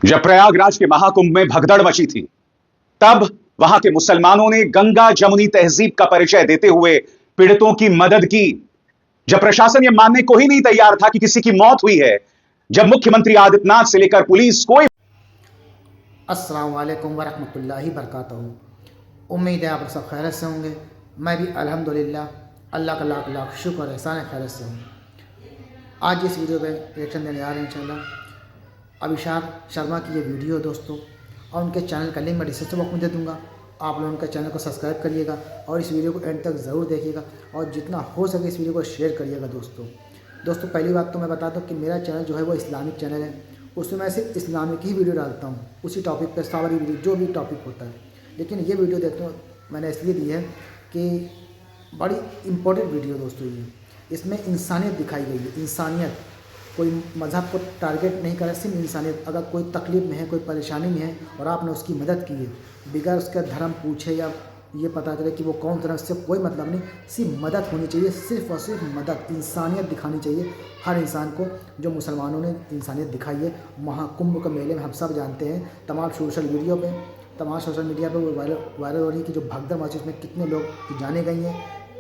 जब प्रयागराज के महाकुंभ में भगदड़ मची थी, तब वहां के मुसलमानों ने गंगा जमुनी तहजीब का परिचय देते हुए पीड़ितों की मदद की। जब प्रशासन यह मानने को ही नहीं तैयार था कि किसी की मौत हुई है, जब मुख्यमंत्री आदित्यनाथ से लेकर पुलिस कोई अस्सलाम वालेकुम वरहमतुल्लाहि बरकातहू। उम्मीद है आप सब खैरियत से होंगे। मैं भी अल्हम्दुलिल्लाह अल्लाह का लाख लाख शुक्र एहसान है, खैरियत से हूँ। आज इस वीडियो पे रिएक्शन देने आ रहे हैं इंशाल्लाह अभिषेक शर्मा की ये वीडियो दोस्तों, और उनके चैनल का लिंक मैं डिस्क्रिप्शन बॉक्स में दे दूँगा। आप लोग उनके चैनल को सब्सक्राइब करिएगा और इस वीडियो को एंड तक ज़रूर देखिएगा और जितना हो सके इस वीडियो को शेयर करिएगा दोस्तों। पहली बात तो मैं बता दूँ कि मेरा चैनल जो है वो इस्लामिक चैनल है, उसमें मैं सिर्फ इस्लामिक ही वीडियो डालता हूँ, उसी टॉपिक पे सारी वीडियो जो भी टॉपिक होता है। लेकिन ये वीडियो देखते मैंने इसलिए दी है कि बड़ी इम्पोर्टेंट वीडियो दोस्तों ये, इसमें इंसानियत दिखाई गई है। इंसानियत, कोई मज़हब को टारगेट नहीं कर रहा, सिर्फ इंसानियत। अगर कोई तकलीफ़ में है, कोई परेशानी में है और आपने उसकी मदद की है, बगैर उसका धर्म पूछे या ये पता चले कि वो कौन धर्म, से कोई मतलब नहीं, सिर्फ मदद होनी चाहिए, सिर्फ और सिर्फ मदद, इंसानियत दिखानी चाहिए हर इंसान को, जो मुसलमानों ने इंसानियत दिखाई है। महाकुंभ के मेले में हम सब जानते हैं, तमाम सोशल मीडिया पे वो वायरल हो रही है कि जो भगदड़ मची उसमें कितने लोग जाने गई हैं।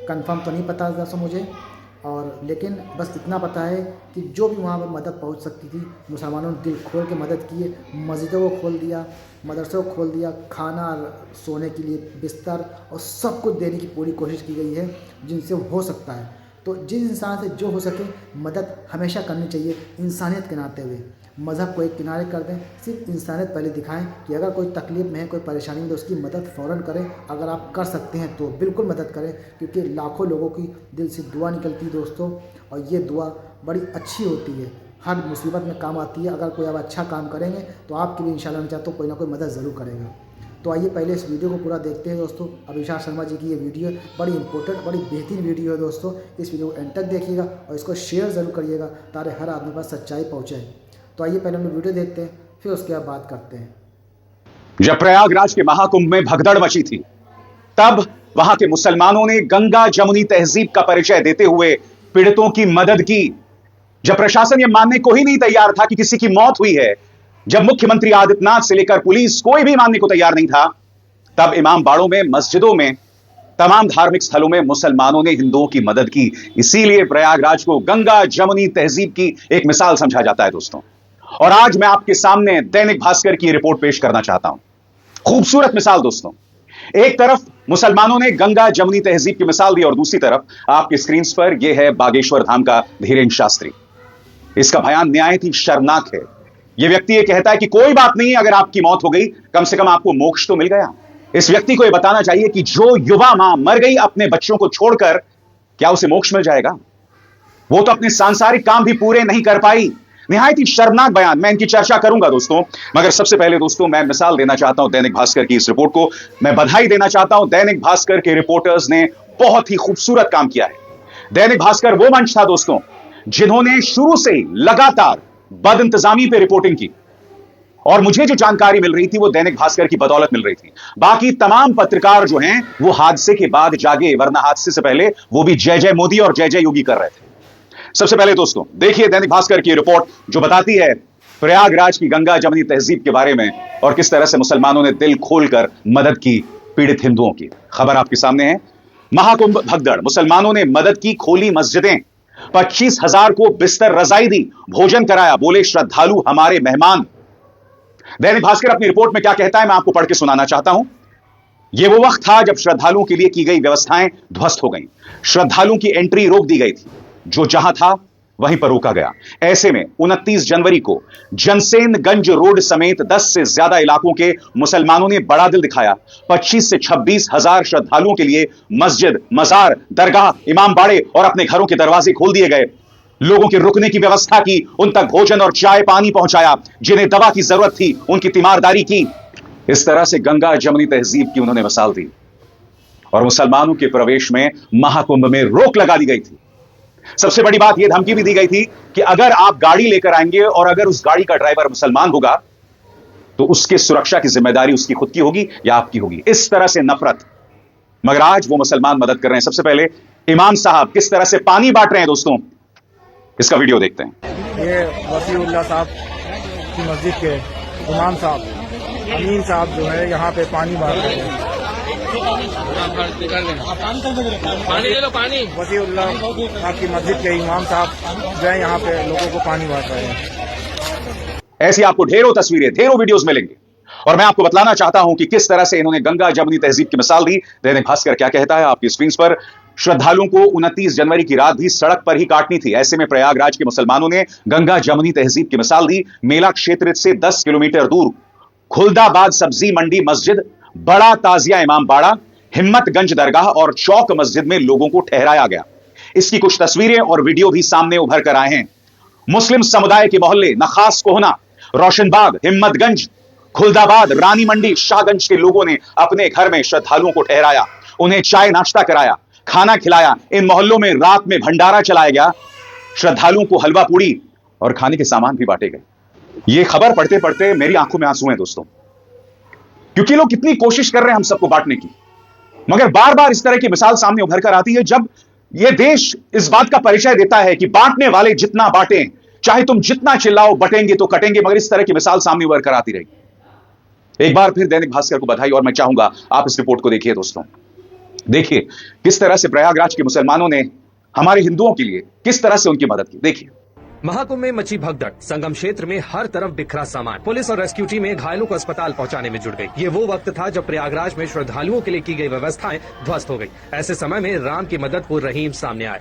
कंफर्म तो नहीं पता दोस्तों मुझे, और लेकिन बस इतना पता है कि जो भी वहाँ पर मदद पहुँच सकती थी, मुसलमानों ने दिल खोल के मदद की है। मस्जिदों को खोल दिया, मदरसों को खोल दिया, खाना, सोने के लिए बिस्तर और सब कुछ देने की पूरी कोशिश की गई है जिनसे हो सकता है। तो जिस इंसान से जो हो सके मदद हमेशा करनी चाहिए, इंसानियत के नाते हुए। मज़हब को एक किनारे कर दें, सिर्फ इंसानियत पहले दिखाएं कि अगर कोई तकलीफ़ में है, कोई परेशानी में, तो उसकी मदद फ़ौरन करें। अगर आप कर सकते हैं तो बिल्कुल मदद करें, क्योंकि लाखों लोगं की दिल से दुआ निकलती है दोस्तों, और ये दुआ बड़ी अच्छी होती है, हर मुसीबत में काम आती है। अगर कोई आप अच्छा काम करेंगे तो आपकी भी इंशाल्लाह मैं चाहता हूँ कोई ना कोई मदद ज़रूर करेगा। तो आइए पहले इस वीडियो को पूरा देखते हैं दोस्तों। अभिषेक शर्मा जी की ये वीडियो बड़ी इंपॉर्टेंट, बड़ी बेहतरीन वीडियो है दोस्तों। इस वीडियो को एंड तक देखिएगा और इसको शेयर ज़रूर करिएगा ताकि हर आदमी के पास सच्चाई पहुँचे। तो आइए पहले हम वीडियो देखते हैं, फिर उसके बाद बात करते हैं। जब प्रयागराज के महाकुंभ में भगदड़ मची थी, तब वहां के मुसलमानों ने गंगा जमुनी तहजीब का परिचय देते हुए पीड़ितों की मदद की। जब प्रशासन यह मानने को ही नहीं तैयार था कि किसी की मौत हुई है, जब मुख्यमंत्री आदित्यनाथ से लेकर पुलिस कोई भी मानने को तैयार नहीं था, तब इमाम बाड़ों में, मस्जिदों में, तमाम धार्मिक स्थलों में मुसलमानों ने हिंदुओं की मदद की। इसीलिए प्रयागराज को गंगा जमुनी तहजीब की एक मिसाल समझा जाता है दोस्तों। और आज मैं आपके सामने दैनिक भास्कर की रिपोर्ट पेश करना चाहता हूं। खूबसूरत मिसाल दोस्तों। एक तरफ मुसलमानों ने गंगा जमुनी तहजीब की मिसाल दी और दूसरी तरफ आपकी स्क्रीन पर यह है बागेश्वर धाम का धीरेन्द्र शास्त्री। इसका बयान निहायत ही शर्मनाक है। यह व्यक्ति यह कहता है कि कोई बात नहीं, अगर आपकी मौत हो गई, कम से कम आपको मोक्ष तो मिल गया। इस व्यक्ति को यह बताना चाहिए कि जो युवा मां मर गई अपने बच्चों को छोड़कर, क्या उसे मोक्ष मिल जाएगा? वो तो अपने सांसारिक काम भी पूरे नहीं कर पाई। निहायत ही शर्मनाक बयान। मैं इनकी चर्चा करूंगा दोस्तों, मगर सबसे पहले दोस्तों मैं मिसाल देना चाहता हूं दैनिक भास्कर की इस रिपोर्ट को। मैं बधाई देना चाहता हूं, दैनिक भास्कर के रिपोर्टर्स ने बहुत ही खूबसूरत काम किया है। दैनिक भास्कर वो मंच था दोस्तों जिन्होंने शुरू से ही लगातार बदइंतजामी पे रिपोर्टिंग की, और मुझे जो जानकारी मिल रही थी वो दैनिक भास्कर की बदौलत मिल रही थी। बाकी तमाम पत्रकार जो हैं वो हादसे के बाद जागे, वरना हादसे से पहले वो भी जय जय मोदी और जय जय योगी कर रहे थे। सबसे पहले दोस्तों देखिए दैनिक भास्कर की रिपोर्ट जो बताती है प्रयागराज की गंगा जमुनी तहजीब के बारे में और किस तरह से मुसलमानों ने दिल खोलकर मदद की पीड़ित हिंदुओं की। खबर आपके सामने है। महाकुंभ भगदड़, मुसलमानों ने मदद की, खोली मस्जिदें, 25,000 को बिस्तर रजाई दी, भोजन कराया, बोले श्रद्धालु हमारे मेहमान। दैनिक भास्कर अपनी रिपोर्ट में क्या कहता है मैं आपको पढ़ के सुनाना चाहता हूं। यह वो वक्त था जब श्रद्धालुओं के लिए की गई व्यवस्थाएं ध्वस्त हो गईं। श्रद्धालुओं की एंट्री रोक दी गई थी, जो जहां था वहीं पर रोका गया। ऐसे में 29 जनवरी को जनसेनगंज रोड समेत 10 से ज्यादा इलाकों के मुसलमानों ने बड़ा दिल दिखाया। 25 से 26 हजार श्रद्धालुओं के लिए मस्जिद, मजार, दरगाह, इमाम बाड़े और अपने घरों के दरवाजे खोल दिए गए। लोगों के रुकने की व्यवस्था की, उन तक भोजन और चाय पानी पहुंचाया, जिन्हें दवा की जरूरत थी उनकी तीमारदारी की। इस तरह से गंगा जमुनी तहजीब की उन्होंने मिसाल दी और मुसलमानों के प्रवेश में महाकुंभ में रोक लगा दी गई थी। सबसे बड़ी बात यह धमकी भी दी गई थी कि अगर आप गाड़ी लेकर आएंगे और अगर उस गाड़ी का ड्राइवर मुसलमान होगा तो उसके सुरक्षा की जिम्मेदारी उसकी खुद की होगी या आपकी होगी। इस तरह से नफरत। मगर आज वो मुसलमान मदद कर रहे हैं। सबसे पहले इमाम साहब किस तरह से पानी बांट रहे हैं दोस्तों, इसका वीडियो देखते हैं। ये वसीउल्लाह साहब की मस्जिद के इमाम साहब अमीन साहब जो है यहाँ पे पानी बांट रहे हैं। पानी ले लो, पानी। वसीउल्लाह आपकी मस्जिद के इमाम साहब जो है यहाँ पे लोगों को पानी बांट रहे हैं। ऐसी आपको ढेरों तस्वीरें, ढेरों वीडियोस मिलेंगे। और मैं आपको बतलाना चाहता हूं कि किस तरह से इन्होंने गंगा जमुनी तहजीब की मिसाल दी। दैनिक भास्कर क्या कहता है आपकी स्क्रीन पर। श्रद्धालुओं को 29 जनवरी की रात भी सड़क पर ही काटनी थी। ऐसे में प्रयागराज के मुसलमानों ने गंगा जमुनी तहजीब की मिसाल दी। मेला क्षेत्र से 10 किलोमीटर दूर खुलदाबाद सब्जी मंडी मस्जिद, बड़ा ताजिया इमाम बाड़ा, हिम्मतगंज दरगाह और चौक मस्जिद में लोगों को ठहराया गया। इसकी कुछ तस्वीरें और वीडियो भी सामने उभर कर आए हैं। मुस्लिम समुदाय के मोहल्ले नखास कोहना, रोशनबाग, हिम्मतगंज, खुलदाबाद, रानी मंडी, शाहगंज के लोगों ने अपने घर में श्रद्धालुओं को ठहराया, उन्हें चाय नाश्ता कराया, खाना खिलाया। इन मोहल्लों में रात में भंडारा चलाया गया। श्रद्धालुओं को हलवा पूड़ी और खाने के सामान भी बांटे गए। यह खबर पढ़ते पढ़ते मेरी आंखों में आंसू हैं दोस्तों, क्योंकि लोग कितनी कोशिश कर रहे हैं हम सबको बांटने की, मगर बार बार इस तरह की मिसाल सामने उभर कर आती है जब यह देश इस बात का परिचय देता है कि बांटने वाले जितना बांटें, चाहे तुम जितना चिल्लाओ, बटेंगे तो कटेंगे, मगर इस तरह की मिसाल सामने उभर कर आती रहेगी। एक बार फिर दैनिक भास्कर को बधाई, और मैं चाहूंगा आप इस रिपोर्ट को देखिए दोस्तों। देखिए किस तरह से प्रयागराज के मुसलमानों ने हमारे हिंदुओं के लिए किस तरह से उनकी मदद की। देखिए महाकुंभ में मची भगदड़, संगम क्षेत्र में हर तरफ बिखरा सामान। पुलिस और रेस्क्यू टीमें घायलों को अस्पताल पहुंचाने में जुट गई। ये वो वक्त था जब प्रयागराज में श्रद्धालुओं के लिए की गई व्यवस्थाएं ध्वस्त हो गई। ऐसे समय में राम की मदद को रहीम सामने आए।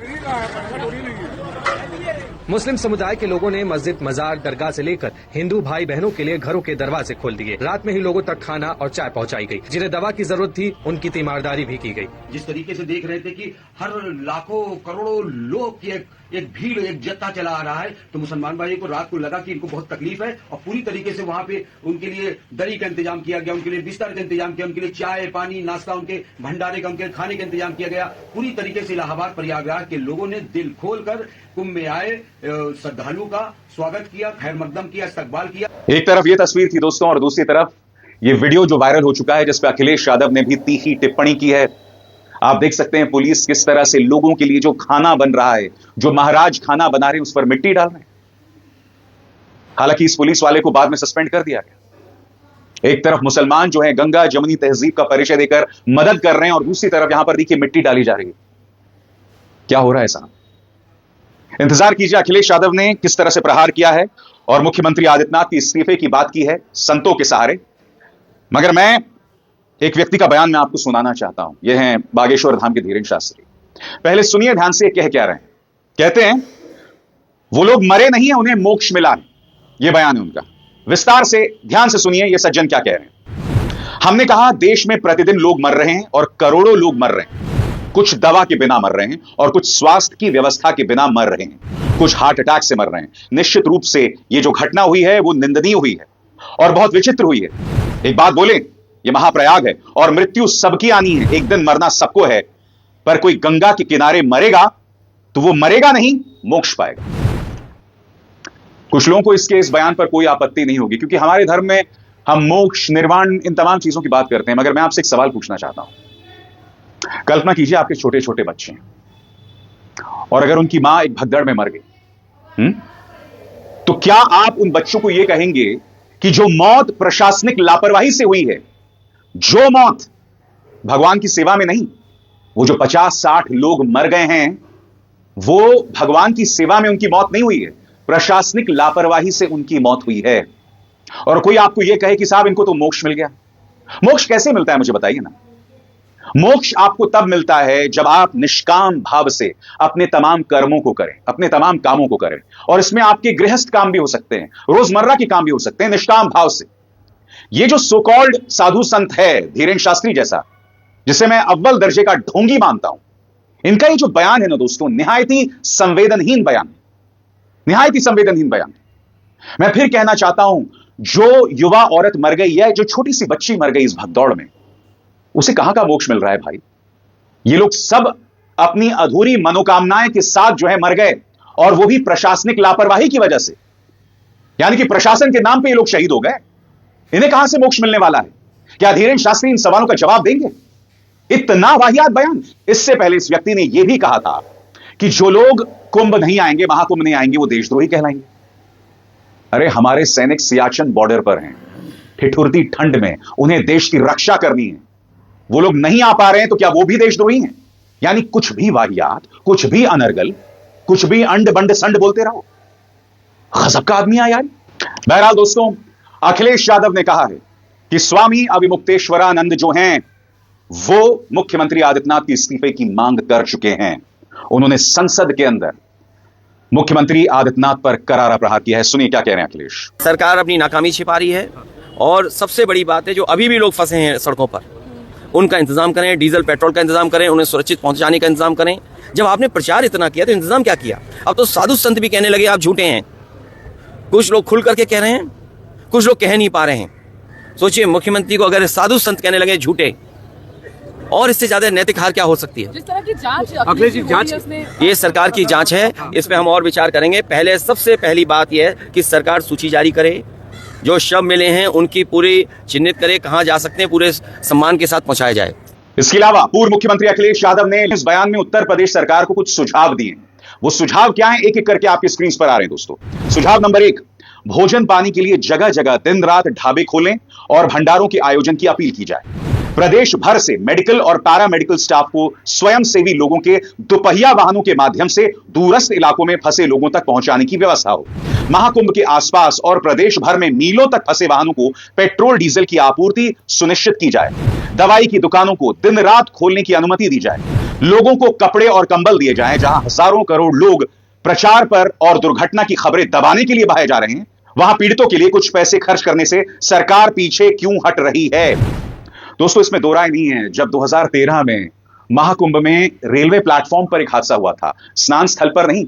मुस्लिम समुदाय के लोगों ने मस्जिद, मजार, दरगाह से लेकर हिंदू भाई बहनों के लिए घरों के दरवाजे खोल दिए। रात में ही लोगों तक खाना और चाय पहुंचाई गई। जिन्हें दवा की जरूरत थी उनकी तीमारदारी भी की गई। जिस तरीके से देख रहे थे कि हर लाखों करोड़ों लोग की एक भीड़, एक जत्था चला आ रहा है, तो मुसलमान भाई को रात को लगा कि इनको बहुत तकलीफ है, और पूरी तरीके से वहां पे उनके लिए दरी का इंतजाम किया गया, उनके लिए बिस्तर का इंतजाम किया, उनके लिए चाय पानी नाश्ता, उनके भंडारे का, उनके खाने का इंतजाम किया गया। पूरी तरीके से इलाहाबाद प्रयागराज के लोगों ने दिल खोलकर कुंभ में आए श्रद्धालुओं का स्वागत किया, खैर मकदम किया, इस्तकबाल किया। एक तरफ ये तस्वीर थी दोस्तों, और दूसरी तरफ ये वीडियो जो वायरल हो चुका है, जिसपे अखिलेश यादव ने भी तीखी टिप्पणी की है। आप देख सकते हैं पुलिस किस तरह से लोगों के लिए जो खाना बन रहा है, जो महाराज खाना बना रहे हैं, उस पर मिट्टी डाल रहे हैं। हालांकि इस पुलिस वाले को बाद में सस्पेंड कर दिया गया। एक तरफ मुसलमान जो है गंगा जमुनी तहजीब का परिचय देकर मदद कर रहे हैं, और दूसरी तरफ यहां पर देखिए मिट्टी डाली जा रही है। क्या हो रहा है साहब? इंतजार कीजिए अखिलेश यादव ने किस तरह से प्रहार किया है, और मुख्यमंत्री आदित्यनाथ की इस्तीफे की बात की है संतों के सहारे। मगर मैं एक व्यक्ति का बयान मैं आपको सुनाना चाहता हूं। यह है बागेश्वर धाम के धीरेन्द्र शास्त्री। पहले सुनिए ध्यान से कह क्या रहे हैं। कहते हैं वो लोग मरे नहीं है, उन्हें मोक्ष मिला है। यह बयान है उनका। विस्तार से ध्यान से सुनिए ये सज्जन क्या कह रहे हैं। हमने कहा देश में प्रतिदिन लोग मर रहे हैं, और करोड़ों लोग मर रहे हैं। कुछ दवा के बिना मर रहे हैं, और कुछ स्वास्थ्य की व्यवस्था के बिना मर रहे हैं। कुछ हार्ट अटैक से मर रहे हैं। निश्चित रूप से यह जो घटना हुई है वो निंदनीय हुई है और बहुत विचित्र हुई है। एक बात बोले, ये महाप्रयाग है और मृत्यु सबकी आनी है, एक दिन मरना सबको है। पर कोई गंगा के किनारे मरेगा तो वो मरेगा नहीं, मोक्ष पाएगा। कुछ लोगों को इस बयान पर कोई आपत्ति नहीं होगी, क्योंकि हमारे धर्म में हम मोक्ष, निर्वाण, इन तमाम चीजों की बात करते हैं। मगर मैं आपसे एक सवाल पूछना चाहता हूं। कल्पना कीजिए आपके छोटे छोटे बच्चे हैं, और अगर उनकी मां एक भगदड़ में मर गई, तो क्या आप उन बच्चों को यह कहेंगे कि जो मौत प्रशासनिक लापरवाही से हुई है, जो मौत भगवान की सेवा में नहीं, वो जो 50-60 लोग मर गए हैं, वो भगवान की सेवा में उनकी मौत नहीं हुई है, प्रशासनिक लापरवाही से उनकी मौत हुई है, और कोई आपको यह कहे कि साहब इनको तो मोक्ष मिल गया। मोक्ष कैसे मिलता है मुझे बताइए ना। मोक्ष आपको तब मिलता है जब आप निष्काम भाव से अपने तमाम कर्मों को करें, अपने तमाम कामों को करें, और इसमें आपके गृहस्थ काम भी हो सकते हैं, रोजमर्रा के काम भी हो सकते हैं, निष्काम भाव से। ये जो सो कॉल्ड साधु संत है धीरेन्द्र शास्त्री जैसा, जिसे मैं अव्वल दर्जे का ढोंगी मानता हूं, इनका ये जो बयान है ना दोस्तों, निहायत ही संवेदनहीन बयान है, निहायत ही संवेदनहीन बयान है। मैं फिर कहना चाहता हूं, जो युवा औरत मर गई है, जो छोटी सी बच्ची मर गई इस भगदौड़ में, उसे कहां का मोक्ष मिल रहा है भाई? ये लोग सब अपनी अधूरी मनोकामनाएं के साथ जो है मर गए, और वो भी प्रशासनिक लापरवाही की वजह से। यानी कि प्रशासन के नाम पे ये लोग शहीद हो गए। इन्हें कहां से मोक्ष मिलने वाला है? क्या धीरेन्द्र शास्त्री इन सवालों का जवाब देंगे? इतना वाहियात बयान। इससे पहले इस व्यक्ति ने यह भी कहा था कि जो लोग कुंभ नहीं आएंगे, महाकुंभ नहीं आएंगे, वो देशद्रोही कहलाएंगे। अरे हमारे सैनिक सियाचिन बॉर्डर पर हैं, ठिठुरती ठंड में उन्हें देश की रक्षा करनी है, वो लोग नहीं आ पा रहे हैं तो क्या वो भी देशद्रोही हैं? यानी कुछ भी वाहियात, कुछ भी अनर्गल, कुछ भी अंड बंड संड बोलते रहो। गजब का आदमी है यार। बहरहाल दोस्तों, अखिलेश यादव ने कहा है कि स्वामी अविमुक्तेश्वरानंद जो हैं वो मुख्यमंत्री आदित्यनाथ के इस्तीफे की मांग कर चुके हैं। उन्होंने संसद के अंदर मुख्यमंत्री आदित्यनाथ पर करारा प्रहार किया है। सुनिए क्या कह रहे हैं अखिलेश। सरकार अपनी नाकामी छिपा रही है और सबसे बड़ी बात है जो अभी भी लोग फंसे हैं सड़कों पर, उनका इंतजाम करें, डीजल पेट्रोल का इंतजाम करें, उन्हें सुरक्षित पहुंचाने का इंतजाम करें। जब आपने प्रचार इतना किया तो इंतजाम क्या किया? अब तो साधु संत भी कहने लगे आप झूठे हैं। कुछ लोग खुल करके कह रहे हैं, कुछ लोग कह नहीं पा रहे हैं। सोचिए, मुख्यमंत्री को अगर साधु संत कहने लगे झूठे, और इससे ज्यादा नैतिक हार क्या हो सकती है? जिस तरह की जांच अखिलेश जी, जांच ये सरकार की जांच है, इस पे हम और विचार करेंगे। पहले सबसे पहली बात यह है कि सरकार सूची जारी करे, जो शव मिले हैं उनकी पूरी चिन्हित करे, कहां जा सकते हैं, पूरे सम्मान के साथ पहुंचाया जाए। इसके अलावा पूर्व मुख्यमंत्री अखिलेश यादव ने इस बयान में उत्तर प्रदेश सरकार को कुछ सुझाव दिए। वो सुझाव क्या है, एक एक करके आपकी स्क्रीन पर आ रहे हैं दोस्तों। सुझाव नंबर 1, भोजन पानी के लिए जगह जगह दिन रात ढाबे खोलें और भंडारों के आयोजन की अपील की जाए। प्रदेश भर से मेडिकल और पैरामेडिकल स्टाफ को स्वयंसेवी लोगों के दोपहिया वाहनों के माध्यम से दूरस्थ इलाकों में फंसे लोगों तक पहुंचाने की व्यवस्था हो। महाकुंभ के आसपास और प्रदेश भर में मीलों तक फंसे वाहनों को पेट्रोल डीजल की आपूर्ति सुनिश्चित की जाए। दवाई की दुकानों को दिन रात खोलने की अनुमति दी जाए। लोगों को कपड़े और कंबल दिए जाएं। जहां हजारों करोड़ लोग प्रचार पर और दुर्घटना की खबरें दबाने के लिए बहाए जा रहे हैं, वहां पीड़ितों के लिए कुछ पैसे खर्च करने से सरकार पीछे क्यों हट रही है? दोस्तों, इसमें दो राय नहीं है। जब 2013 में महाकुंभ में रेलवे प्लेटफॉर्म पर एक हादसा हुआ था, स्नान स्थल पर नहीं,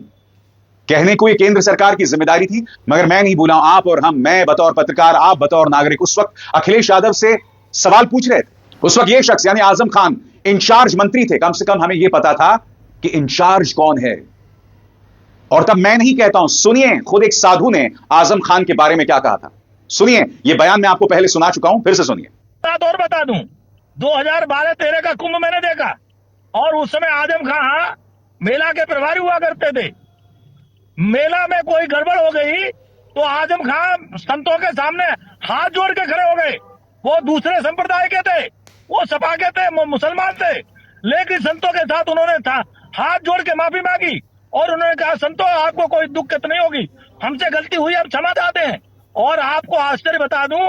कहने को ये केंद्र सरकार की जिम्मेदारी थी, मगर मैं नहीं भूला हूं, आप और हम, मैं बतौर पत्रकार, आप बतौर नागरिक, उस वक्त अखिलेश यादव से सवाल पूछ रहे थे। उस वक्त ये शख्स यानी आजम खान इंचार्ज मंत्री थे। कम से कम हमें यह पता था कि इंचार्ज कौन है। और तब मैं नहीं कहता हूं, सुनिए खुद एक साधु ने आजम खान के बारे में क्या कहा था। सुनिए, यह बयान मैं आपको पहले सुना चुका हूं, फिर से सुनिए। और बता दूं, 2012-13 का कुंभ मैंने देखा और उस समय आजम खां मेला के प्रभारी हुआ करते थे। मेला में कोई गड़बड़ हो गई तो आजम खां संतों के सामने हाथ जोड़ के खड़े हो गए। वो दूसरे संप्रदाय के थे, वो सपा के थे, मुसलमान थे, लेकिन संतों के साथ उन्होंने हाथ जोड़ के माफी मांगी और उन्होंने कहा, संतों आपको कोई दिक्कत नहीं होगी, हमसे गलती हुई, हम क्षमा चाहते हैं। और आपको आश्चर्य बता दूं,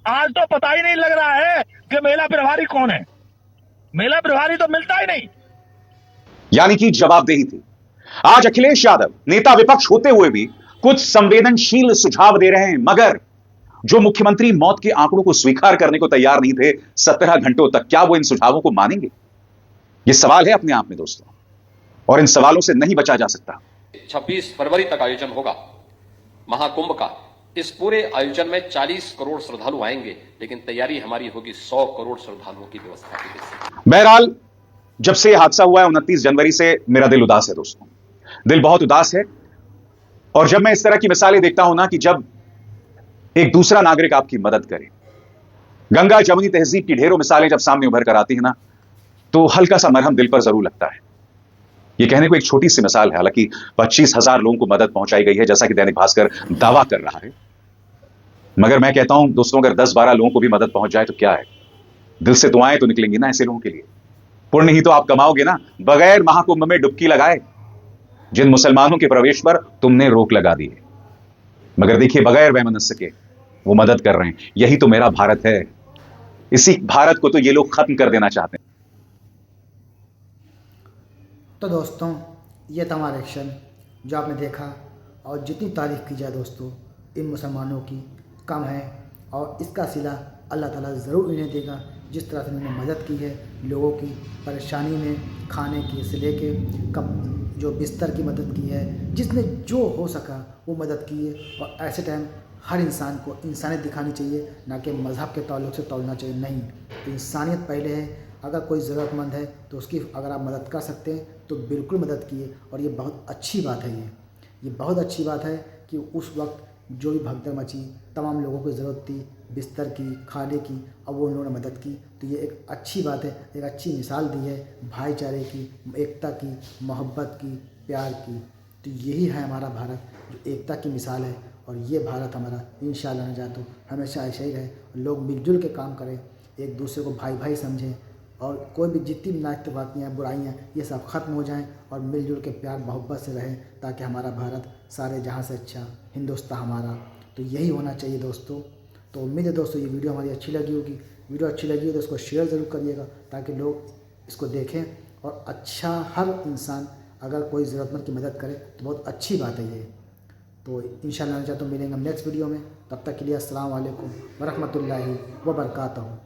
आज तो पता ही नहीं लग रहा है कि मेला प्रभारी कौन है। मेला प्रभारी तो मिलता ही नहीं। यानी कि जवाबदेही थी। आज अखिलेश यादव नेता विपक्ष होते हुए भी कुछ संवेदनशील सुझाव दे रहे हैं, मगर जो मुख्यमंत्री मौत के आंकड़ों को स्वीकार करने को तैयार नहीं थे 17 घंटों तक, क्या वो इन सुझावों को मानेंगे? यह सवाल है अपने आप में दोस्तों, और इन सवालों से नहीं बचा जा सकता। 26 फरवरी तक आयोजन होगा महाकुंभ का। इस पूरे आयोजन में 40 करोड़ श्रद्धालु आएंगे, लेकिन तैयारी हमारी होगी 100 करोड़ श्रद्धालुओं की व्यवस्था के लिए। बहरहाल, जब से यह हादसा हुआ है 29 जनवरी से मेरा दिल उदास है दोस्तों, दिल बहुत उदास है। और जब मैं इस तरह की मिसालें देखता हूं ना, कि जब एक दूसरा नागरिक आपकी मदद करे, गंगा जमुनी तहजीब की ढेरों मिसालें जब सामने उभर कर आती है ना, तो हल्का सा मरहम दिल पर जरूर लगता है। यह कहने को एक छोटी सी मिसाल है, हालांकि 25,000 लोगों को मदद पहुंचाई गई है, जैसा कि दैनिक भास्कर दावा कर रहा है। मगर मैं कहता हूं दोस्तों, अगर 10-12 लोगों को भी मदद पहुंच जाए तो क्या है? दिल से दुआएं तो निकलेंगी ना ऐसे लोगों के लिए। पुण्य ही तो आप कमाओगे ना, बगैर महाकुंभ में डुबकी लगाए जिन मुसलमानों के प्रवेश पर तुमने रोक लगा दी है। मगर देखिए, बगैर वैमनस्य के वो मदद कर रहे हैं। यही तो मेरा भारत है। इसी भारत को तो ये लोग खत्म कर देना चाहते हैं। तो दोस्तों, ये था हमारा एक्शन जो आपने देखा, और जितनी तारीफ़ की जाए दोस्तों इन मुसलमानों की कम है, और इसका सिला अल्लाह ताला ज़रूर इन्हें देगा। जिस तरह से इन्होंने मदद की है लोगों की परेशानी में, खाने की से लेके जो बिस्तर की मदद की है, जिसने जो हो सका वो मदद की है। और ऐसे टाइम हर इंसान को इंसानियत दिखानी चाहिए, ना कि मज़हब के ताल्लुक से तोड़ना चाहिए। नहीं, तो इंसानियत पहले है। अगर कोई ज़रूरतमंद है तो उसकी अगर आप मदद कर सकते हैं तो बिल्कुल मदद कीजिए। और ये बहुत अच्छी बात है। ये बहुत अच्छी बात है कि उस वक्त जो भी भगदड़ मची, तमाम लोगों को ज़रूरत थी बिस्तर की, खाने की, अब वो उन्होंने मदद की। तो ये एक अच्छी बात है, एक अच्छी मिसाल दी है भाईचारे की, एकता की, मोहब्बत की, प्यार की। तो यही है हमारा भारत, जो एकता की मिसाल है और ये भारत हमारा इंशाअल्लाह न जातो हमेशा ऐसा ही रहे। लोग मिलजुल के काम करें, एक दूसरे को भाई भाई समझें और कोई भी जितनी भी नाइतवाकियाँ बुराइयाँ ये सब ख़त्म हो जाएं और मिलजुल के प्यार मोहब्बत से रहें, ताकि हमारा भारत सारे जहाँ से अच्छा हिंदुस्तान हमारा। तो यही होना चाहिए दोस्तों। तो उम्मीद है दोस्तों ये वीडियो हमारी अच्छी लगी होगी। वीडियो अच्छी लगी हो तो इसको शेयर ज़रूर करिएगा, ताकि लोग इसको देखें और अच्छा हर इंसान अगर कोई ज़रूरतमंद की मदद करे तो बहुत अच्छी बात है ये। तो इंशाअल्लाह तो मिलेंगे हम नेक्स्ट वीडियो में। तब तक के लिए अस्सलाम वालेकुम वरहमतुल्लाहि वबरकातुहू।